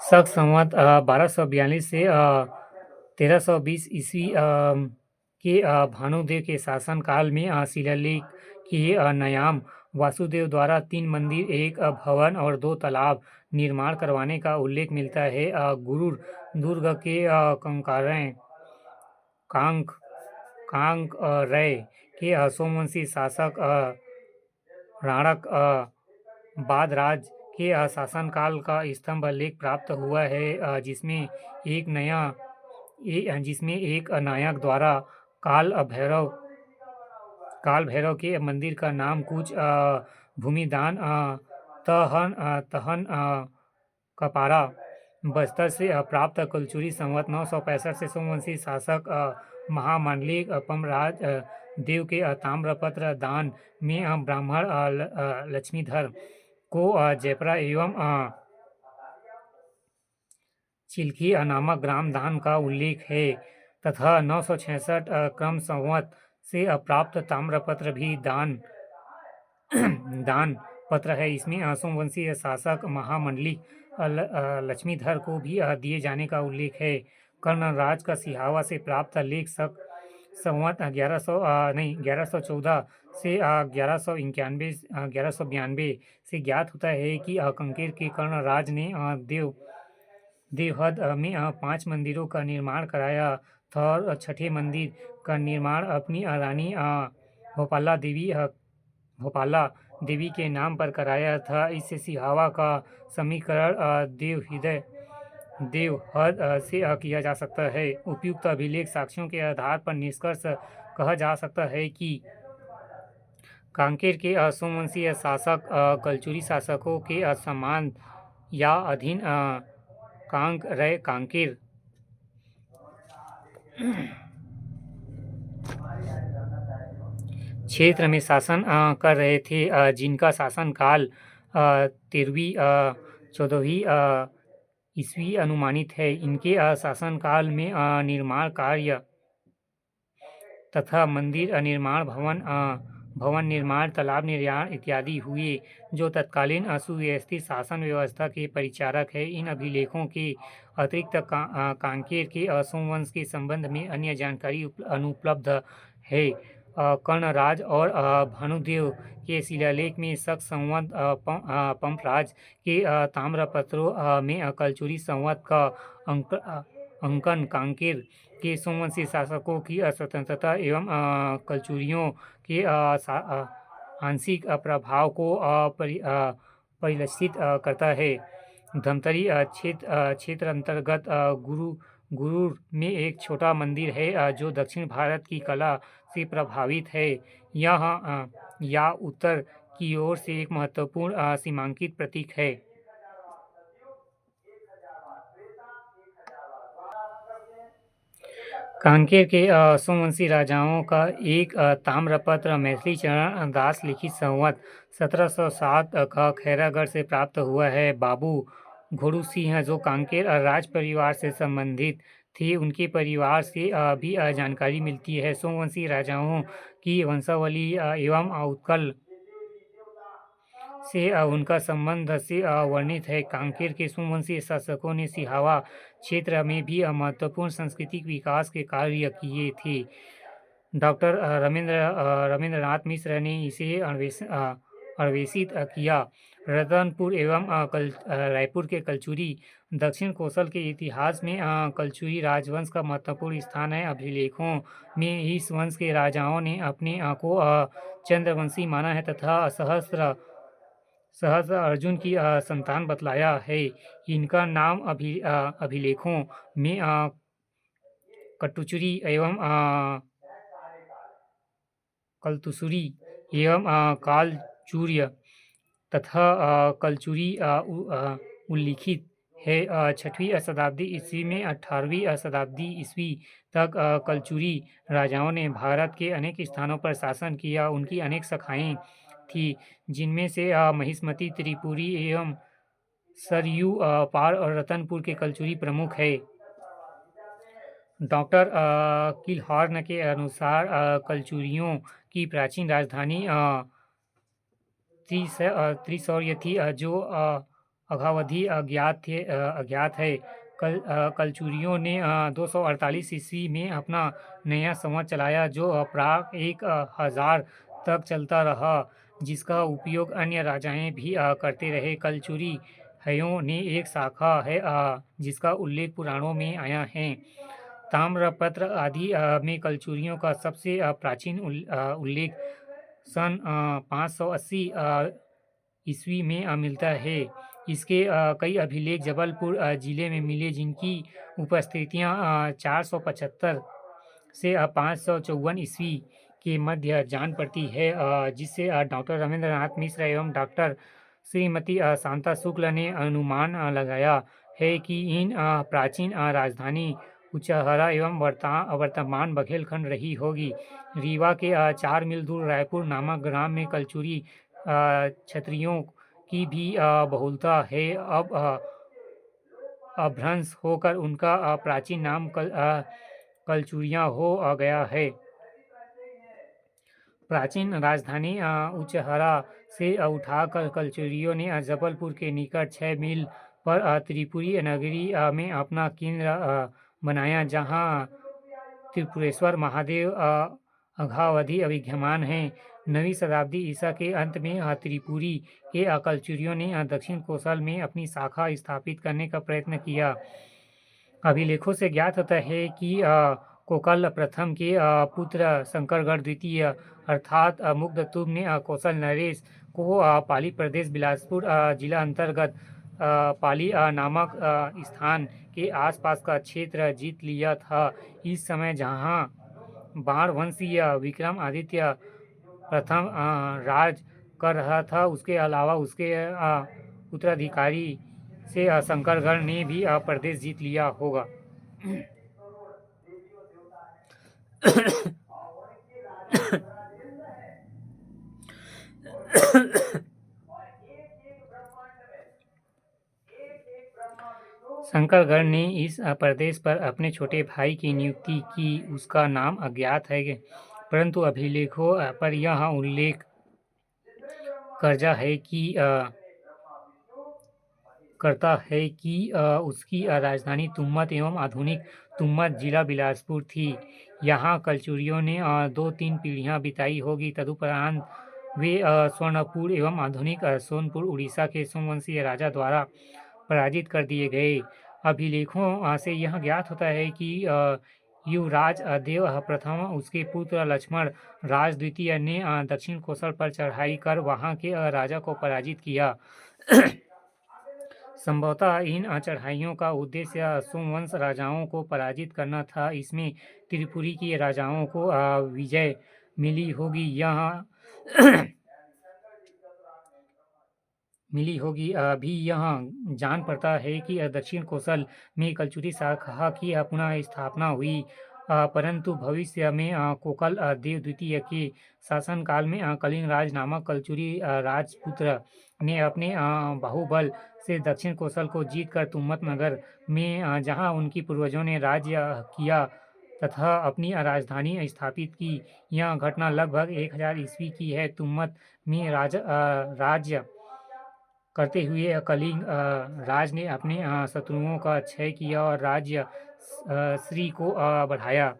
शक संवत 1242 से 1320 ईस्वी के भानुदेव के शासनकाल में शिलालेख के नयाम वासुदेव द्वारा 3 मंदिर, एक भवन और 2 तालाब निर्माण करवाने का उल्लेख मिलता है। गुरुर दुर्ग के कांक कांक रय के सोमवंशी शासक राणक बादराज के शासनकाल का स्तंभ लेख प्राप्त हुआ है, जिसमें एक नायक द्वारा काल भैरव के मंदिर का नाम कुछ भूमिदान तहन कपारा बस्तर से प्राप्त कलचुरी संवत 965 से सोमवंशी शासक महामंडलिक पमराज देव के ताम्रपत्र दान में ब्राह्मण लक्ष्मीधर को जयपुरा एवं चिल्की नामक ग्राम दान का उल्लेख है तथा 966 क्रम संवत से प्राप्त ताम्रपत्र भी दान पत्र है। इसमें सोमवंशी शासक महामंडलिक लक्ष्मीधर को भी दिए जाने का उल्लेख है। कर्णराज का सिहावा से प्राप्त लेख संवत 1114 से 1192 से ज्ञात होता है कि कंकेर के कर्णराज ने देवहद में 5 मंदिरों का निर्माण कराया था और छठे मंदिर का निर्माण अपनी रानी भोपाला देवी के नाम पर कराया था। इससे सिहावा का समीकरण देवहद से किया जा सकता है। उपयुक्त अभिलेख साक्ष्यों के आधार पर निष्कर्ष कहा जा सकता है कि कांकेर के सोमवंशी शासक कलचुरी शासकों के समान या अधीन कांकेर क्षेत्र में शासन कर रहे थे, जिनका शासनकाल 13वीं 14वीं ईस्वी अनुमानित है। इनके शासनकाल में निर्माण कार्य तथा मंदिर निर्माण, भवन निर्माण, तालाब निर्माण इत्यादि हुए, जो तत्कालीन सुव्यवस्थित शासन व्यवस्था के परिचारक है। इन अभिलेखों के अतिरिक्त कांकेर के सोमवंश के संबंध में अन्य जानकारी अनुपलब्ध है। कर्णराज और भानुदेव के शिलालेख में शक संवत पंपराज के ताम्रपत्रों में कलचुरी संवत का अंकन कांकेर के सोमवंशी शासकों की स्वतंत्रता एवं कलचुरियों के आंशिक प्रभाव को परिलक्षित करता है। धमतरी क्षेत्र अंतर्गत गुरूर में एक छोटा मंदिर है, जो दक्षिण भारत की कला से प्रभावित है। यह उत्तर की ओर से एक महत्वपूर्ण सीमांकित प्रतीक है। कांकेर के सोमवंशी राजाओं का एक ताम्रपत्र मैथिली चरण दास लिखित संवत 1707 का खैरागढ़ से प्राप्त हुआ है। बाबू घोड़ू सिंह, जो कांकेर राज परिवार से संबंधित थे, उनके परिवार से भी जानकारी मिलती है। सोमवंशी राजाओं की वंशावली एवं उत्कल से उनका संबंध से वर्णित है। कांकेर के सोमवंशी शासकों ने सिहावा क्षेत्र में भी महत्वपूर्ण सांस्कृतिक विकास के कार्य किए थे। डॉक्टर रविंद्रनाथ मिश्र ने इसे अन्वेषित किया। रतनपुर एवं रायपुर के कलचुरी दक्षिण कोसल के इतिहास में कलचुरी राजवंश का महत्वपूर्ण स्थान है। अभिलेखों में इस वंश के राजाओं ने अपने को चंद्रवंशी माना है तथा सहस्त्र अर्जुन की संतान बतलाया है। इनका नाम अभिलेखों में कटुचुरी एवं कलतुसुरी एवं कालचूर्य तथा कलचुरी उल्लिखित है। 6वीं शताब्दी ईस्वी में 18वीं शताब्दी ईस्वी तक कलचुरी राजाओं ने भारत के अनेक स्थानों पर शासन किया। उनकी अनेक शाखाएं थी, जिनमें से महिष्मती, त्रिपुरी एवं सरयू पार और रतनपुर के कलचुरी प्रमुख है। डॉक्टर किलहॉर्न के अनुसार कलचुरियों की प्राचीन राजधानी त्रिशौर्य थी, जो अघावधि अज्ञात है। कलचुरियों ने 248 ईस्वी में अपना नया संवत चलाया जो प्राग 1000 तक चलता रहा, जिसका उपयोग अन्य राजाएं भी करते रहे। कलचुरी हयों ने एक शाखा है जिसका उल्लेख पुराणों में आया है। ताम्रपत्र आदि में कलचुरियों का सबसे प्राचीन उल्लेख सन 580 ईस्वी में मिलता है। इसके कई अभिलेख जबलपुर जिले में मिले, जिनकी उपस्थितियां 475 से 554 ईस्वी के मध्य जान पड़ती है, जिससे डॉक्टर रविंद्रनाथ मिश्र एवं डॉक्टर श्रीमती शांता शुक्ल ने अनुमान लगाया है कि इन प्राचीन राजधानी उचहरा एवं वर्तमान बघेलखंड रही होगी। रीवा के 4 मील दूर रायपुर नामक ग्राम में कलचुरी क्षत्रियों की भी बहुलता है। अब अपभ्रंश होकर उनका प्राचीन नाम कलचुरियाँ हो गया है। प्राचीन राजधानी उचहरा से उठाकर कलचुरियों ने जबलपुर के निकट 6 मील पर त्रिपुरी नगरी में अपना केंद्र बनाया, जहां त्रिपुरेश्वर महादेव अघावधि विद्यमान हैं। 9वीं शताब्दी ईसा के अंत में त्रिपुरी के कलचुरियों ने दक्षिण कोसल में अपनी शाखा स्थापित करने का प्रयत्न किया। अभिलेखों से ज्ञात होता है कि कोकल प्रथम के पुत्र शंकरगढ़ द्वितीय अर्थात मुग्धतुंग ने कौशल नरेश को पाली प्रदेश बिलासपुर जिला अंतर्गत पाली नामक स्थान के आसपास का क्षेत्र जीत लिया था। इस समय जहां बाण वंशीय विक्रमादित्य प्रथम राज कर रहा था, उसके अलावा उसके उत्तराधिकारी से शंकरगढ़ ने भी प्रदेश जीत लिया होगा। शंकरगढ़ ने इस प्रदेश पर अपने छोटे भाई की नियुक्ति की। उसका नाम अज्ञात है, परंतु अभिलेखों पर यह उल्लेख करता है कि उसकी राजधानी तुम्मत एवं आधुनिक तुम्मत जिला बिलासपुर थी। यहाँ कलचुरियों ने 2-3 पीढ़ियाँ बिताई होगी। तदुपरांत वे स्वर्णपुर एवं आधुनिक सोनपुर उड़ीसा के सोमवंशीय राजा द्वारा पराजित कर दिए गए। अभिलेखों से यह ज्ञात होता है कि युवराज देव प्रथम उसके पुत्र लक्ष्मण राज द्वितीय ने दक्षिण कोसल पर चढ़ाई कर वहां के राजा को पराजित किया। संभवतः इन चढ़ाइयों का उद्देश्य सोमवंश राजाओं को पराजित करना था। इसमें त्रिपुरी के राजाओं को विजय मिली होगी। अभी यह जान पड़ता है कि दक्षिण कोसल में कलचुरी शाखा की पुनः स्थापना हुई, परंतु भविष्य में कोकल देव द्वितीय के शासनकाल में कलिंग राज नामक कलचुरी राजपुत्र ने अपने बाहुबल से दक्षिण कोसल को जीतकर तुम्मत नगर में जहां उनकी पूर्वजों ने राज्य किया तथा अपनी राजधानी स्थापित की। यह घटना लगभग 1000 ईस्वी की है। तुम्मत में राज्य करते हुए कलिंग राज ने अपने शत्रुओं का क्षय किया और राज्य श्री को बढ़ाया।